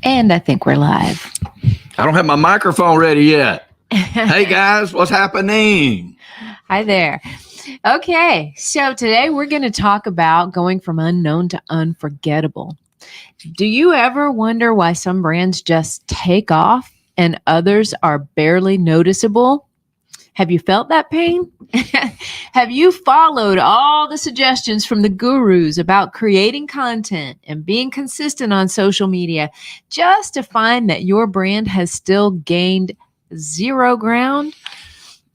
And I think we're live. I don't have my microphone ready yet. Hey guys, what's happening? Hi there. Okay, so today we're going to talk about going from unknown to unforgettable. Do you ever wonder why some brands just take off and others are barely noticeable? Have you felt that pain? Have you followed all the suggestions from the gurus about creating content and being consistent on social media just to find that your brand has still gained zero ground?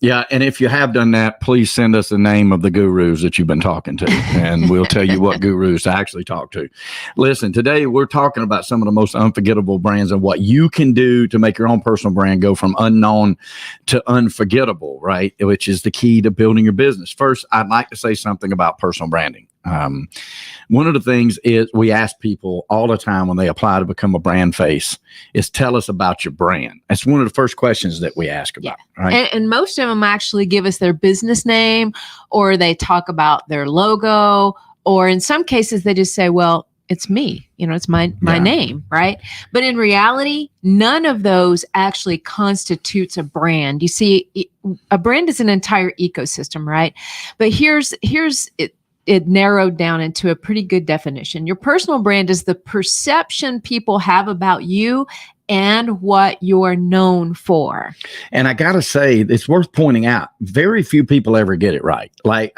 Yeah, and if you have done that, please send us the name of the gurus that you've been talking to, and we'll tell you what gurus to actually talk to. Listen, today we're talking about some of the most unforgettable brands and what you can do to make your own personal brand go from unknown to unforgettable, right? Which is the key to building your business. First, I'd like to say something about personal branding. One of the things is we ask people all the time when they apply to become a brand face is tell us about your brand. That's one of the first questions that we ask about, right? And most of them actually give us their business name, or they talk about their logo, or in some cases they just say, well, it's me, it's my name, right? But in reality, none of those actually constitutes a brand. You see, a brand is an entire ecosystem, right? But here's it narrowed down into a pretty good definition. Your personal brand is the perception people have about you and what you're known for. And I got to say, it's worth pointing out, very few people ever get it right. Like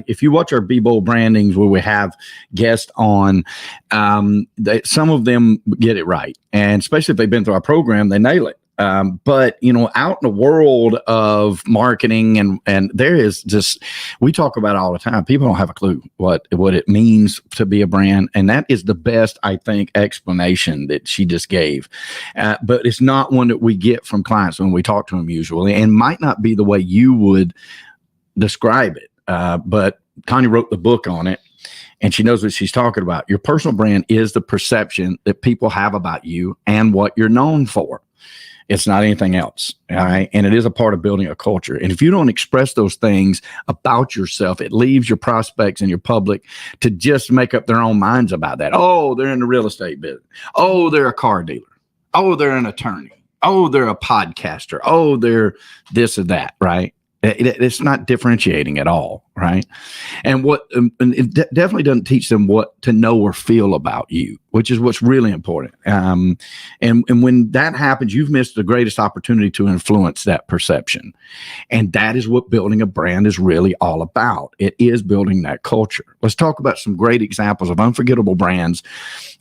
if you watch our Be Bold brandings where we have guests on, some of them get it right. And especially if they've been through our program, they nail it. But out in the world of marketing and there is just, we talk about it all the time. People don't have a clue what it means to be a brand. And that is the best, I think, explanation that she just gave. But it's not one that we get from clients when we talk to them usually, and might not be the way you would describe it. But Tanya wrote the book on it, and she knows what she's talking about. Your personal brand is the perception that people have about you and what you're known for. It's not anything else. All right. And it is a part of building a culture. And if you don't express those things about yourself, it leaves your prospects and your public to just make up their own minds about that. Oh, they're in the real estate business. Oh, they're a car dealer. Oh, they're an attorney. Oh, they're a podcaster. Oh, they're this or that. Right. It's not differentiating at all, right? And it definitely doesn't teach them what to know or feel about you, which is what's really important. And when that happens, you've missed the greatest opportunity to influence that perception. And that is what building a brand is really all about. It is building that culture. Let's talk about some great examples of unforgettable brands,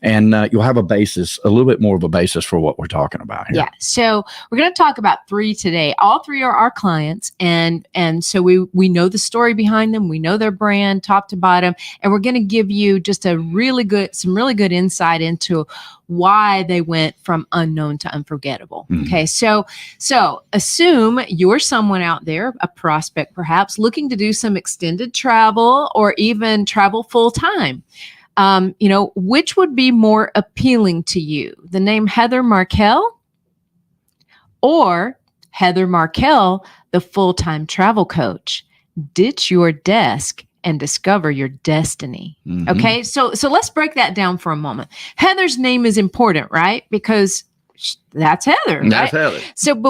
and you'll have a little bit more of a basis for what we're talking about here. Yeah. So we're going to talk about 3 today. All 3 are our clients, and so we know the story behind them. We know their brand top to bottom, and we're going to give you just some really good insight into why they went from unknown to unforgettable. Mm-hmm. Okay. So assume you're someone out there, a prospect perhaps, looking to do some extended travel or even travel full time. Which would be more appealing to you? The name Heather Markel or Heather Markel, the full-time travel coach? Ditch your desk and discover your destiny. Mm-hmm. Okay, so let's break that down for a moment. Heather's name is important, right? Because that's Heather. Right? That's Heather.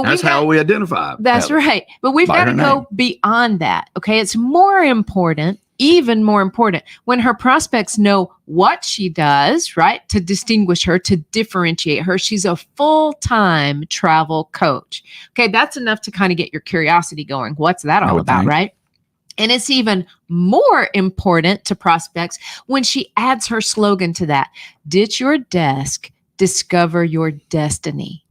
That's how we identify. That's Heather. Right. But we've got to go beyond that. Okay, it's even more important when her prospects know what she does, right? To distinguish her, to differentiate her. She's a full-time travel coach. Okay, that's enough to kind of get your curiosity going. What's that all about, right? And it's even more important to prospects when she adds her slogan to that. Ditch your desk, discover your destiny.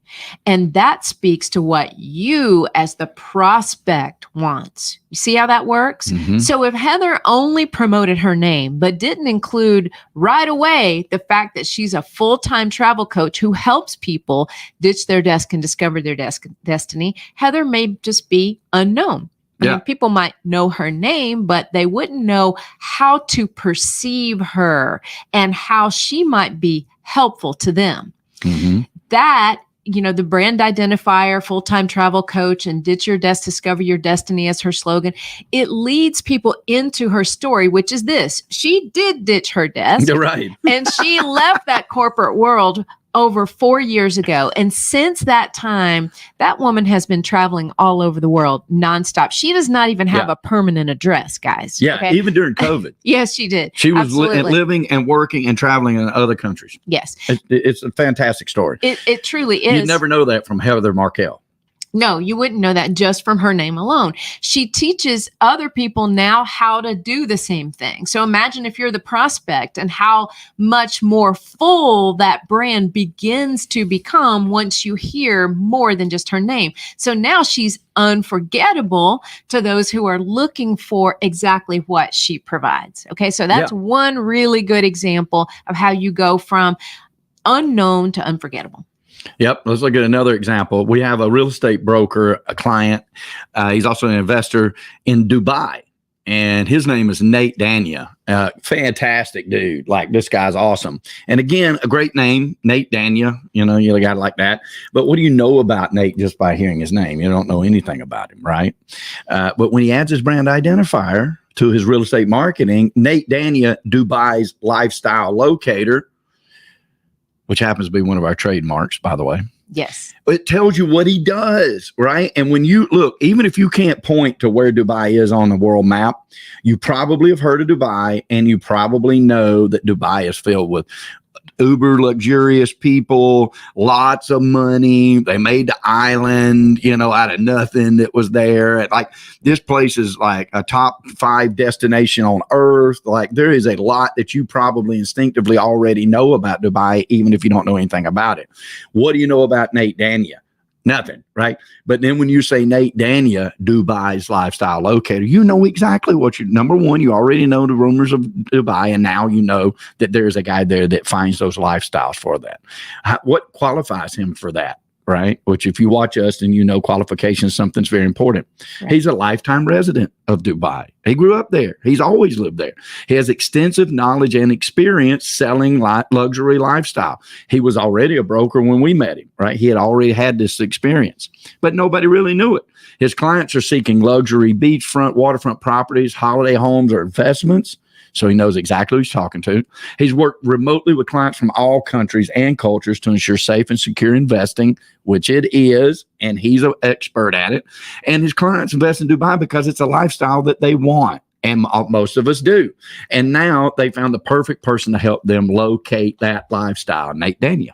And that speaks to what you as the prospect wants. You see how that works? Mm-hmm. So if Heather only promoted her name, but didn't include right away the fact that she's a full-time travel coach who helps people ditch their desk and discover their destiny, Heather may just be unknown. I mean, people might know her name, but they wouldn't know how to perceive her and how she might be helpful to them. Mm-hmm. That the brand identifier, full-time travel coach, and ditch your desk, discover your destiny as her slogan. It leads people into her story, which is this. She did ditch her desk. Right. And she left that corporate world over 4 years ago. And since that time, that woman has been traveling all over the world nonstop. She does not even have a permanent address, guys. Yeah, okay? Even during COVID. Yes, she did. She was living and working and traveling in other countries. Yes. It's a fantastic story. It truly is. You'd never know that from Heather Markell. No, you wouldn't know that just from her name alone. She teaches other people now how to do the same thing. So imagine if you're the prospect and how much more full that brand begins to become once you hear more than just her name. So now she's unforgettable to those who are looking for exactly what she provides. Okay, so that's one really good example of how you go from unknown to unforgettable. Yep. Let's look at another example. We have a real estate broker, a client. He's also an investor in Dubai, and his name is Nate Dania. Fantastic dude. Like, this guy's awesome. And again, a great name, Nate Dania. You got to like that. But what do you know about Nate just by hearing his name? You don't know anything about him, right? But when he adds his brand identifier to his real estate marketing, Nate Dania, Dubai's lifestyle locator, which happens to be one of our trademarks, by the way. Yes. It tells you what he does, right? And when you look, even if you can't point to where Dubai is on the world map, you probably have heard of Dubai, and you probably know that Dubai is filled with uber luxurious people, lots of money. They made the island, out of nothing that was there. Like, this place is like a top 5 destination on earth. Like, there is a lot that you probably instinctively already know about Dubai, even if you don't know anything about it. What do you know about Nate Dania? Nothing, right? But then when you say Nate Dania, Dubai's lifestyle locator, you know exactly what number one, you already know the rumors of Dubai, and now you know that there's a guy there that finds those lifestyles for that. What qualifies him for that, right? Which, if you watch us and qualifications, something's very important. Right. He's a lifetime resident of Dubai. He grew up there. He's always lived there. He has extensive knowledge and experience selling luxury lifestyle. He was already a broker when we met him, right? He had already had this experience, but nobody really knew it. His clients are seeking luxury beachfront, waterfront properties, holiday homes, or investments. So he knows exactly who he's talking to. He's worked remotely with clients from all countries and cultures to ensure safe and secure investing, which it is, and he's an expert at it. And his clients invest in Dubai because it's a lifestyle that they want, and most of us do. And now they found the perfect person to help them locate that lifestyle, Nate Dania.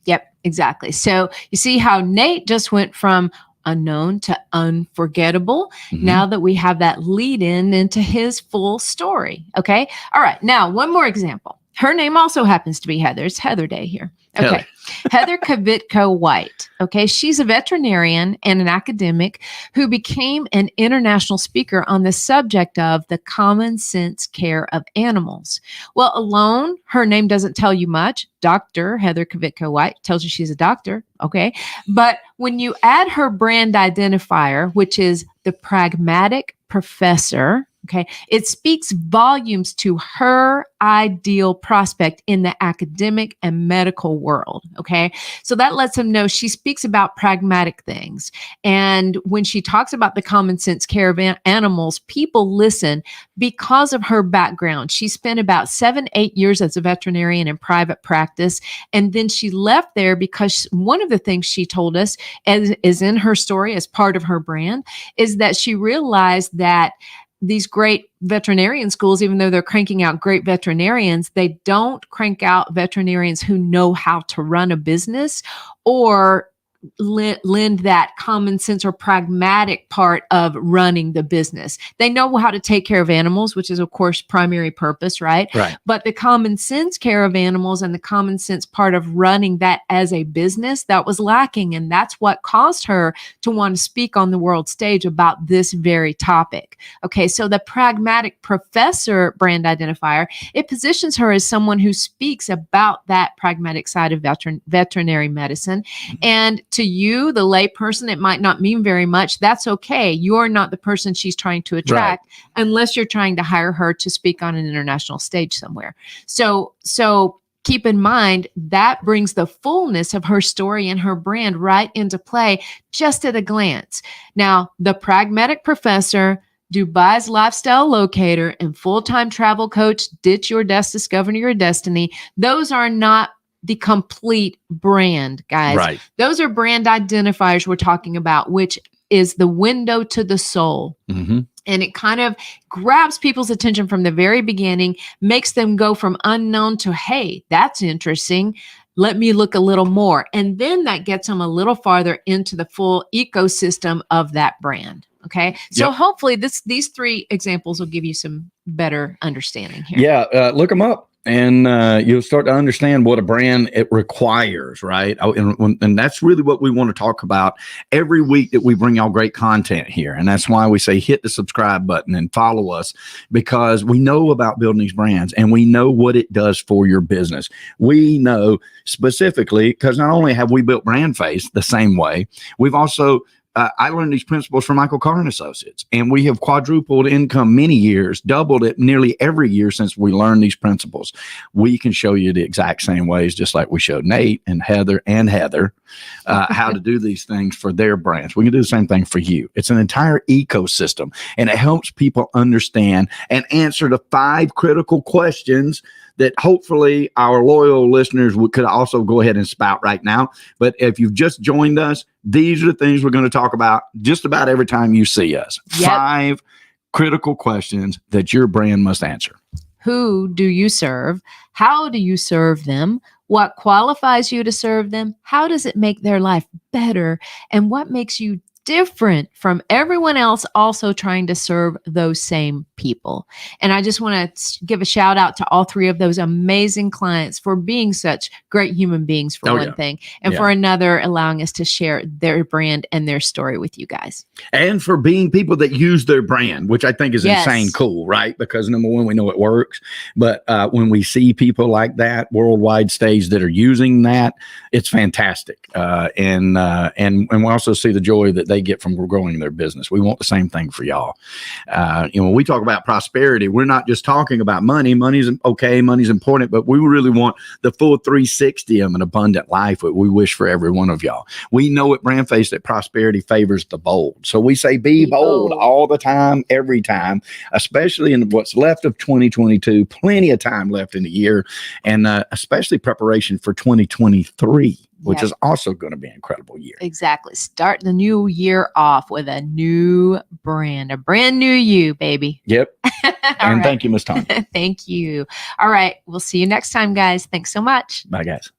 Yep, exactly. So you see how Nate just went from unknown to unforgettable. Mm-hmm. Now that we have that lead in into his full story. Okay. All right. Now, one more example. Her name also happens to be Heather. It's Heather Day here. Okay. Heather Kavitko White. Okay. She's a veterinarian and an academic who became an international speaker on the subject of the common sense care of animals. Well, alone, her name doesn't tell you much. Dr. Heather Kavitko White tells you she's a doctor. Okay. But when you add her brand identifier, which is the pragmatic professor, okay, it speaks volumes to her ideal prospect in the academic and medical world. Okay. So that lets them know she speaks about pragmatic things. And when she talks about the common sense care of animals, people listen because of her background. She spent about 7-8 years as a veterinarian in private practice. And then she left there because one of the things she told us, as is in her story as part of her brand, is that she realized that these great veterinarian schools, even though they're cranking out great veterinarians, they don't crank out veterinarians who know how to run a business or lend that common sense or pragmatic part of running the business. They know how to take care of animals, which is, of course, primary purpose, right? Right. But the common sense care of animals and the common sense part of running that as a business, that was lacking. And that's what caused her to want to speak on the world stage about this very topic. Okay, so the pragmatic professor brand identifier, it positions her as someone who speaks about that pragmatic side of veterinary medicine. And to you, the lay person, it might not mean very much. That's okay. You're not the person she's trying to attract, unless you're trying to hire her to speak on an international stage somewhere. So keep in mind that brings the fullness of her story and her brand right into play just at a glance. Now, the pragmatic professor, Dubai's lifestyle locator, and full-time travel coach, ditch your desk, discover your destiny. Those are not the complete brand, guys. Right. Those are brand identifiers we're talking about, which is the window to the soul. Mm-hmm. And it kind of grabs people's attention from the very beginning, makes them go from unknown to, hey, that's interesting. Let me look a little more. And then that gets them a little farther into the full ecosystem of that brand. Okay. So hopefully these three examples will give you some better understanding here. Yeah. Look them up. And you'll start to understand what a brand it requires, right? And that's really what we want to talk about every week that we bring y'all great content here. And that's why we say hit the subscribe button and follow us, because we know about building these brands and we know what it does for your business. We know specifically because not only have we built Brand Face the same way, we've also I learned these principles from Michael Carr and Associates, and we have quadrupled income many years, doubled it nearly every year since we learned these principles. We can show you the exact same ways, just like we showed Nate and Heather how to do these things for their brands. We can do the same thing for you. It's an entire ecosystem, and it helps people understand and answer the 5 critical questions that hopefully our loyal listeners could also go ahead and spout right now. But if you've just joined us, these are the things we're going to talk about just about every time you see us. Yep. 5 critical questions that your brand must answer. Who do you serve? How do you serve them? What qualifies you to serve them? How does it make their life better? And what makes you different from everyone else also trying to serve those same people? And I just want to give a shout out to all 3 of those amazing clients for being such great human beings for one thing, and for another, allowing us to share their brand and their story with you guys. And for being people that use their brand, which I think is insane cool, right? Because number one, we know it works. But when we see people like that, worldwide stage, that are using that, it's fantastic. And we also see the joy that they get from growing their business. We want the same thing for y'all. When we talk about prosperity, we're not just talking about money. Money's okay, money's important, but we really want the full 360 of an abundant life that we wish for every one of y'all. We know at Brand Face that prosperity favors the bold. So we say be bold all the time, every time, especially in what's left of 2022, plenty of time left in the year, and especially preparation for 2023. Which is also going to be an incredible year. Exactly. Start the new year off with a new brand, a brand new you, baby. Yep. And thank you, Ms. Tony. Thank you. All right. We'll see you next time, guys. Thanks so much. Bye, guys.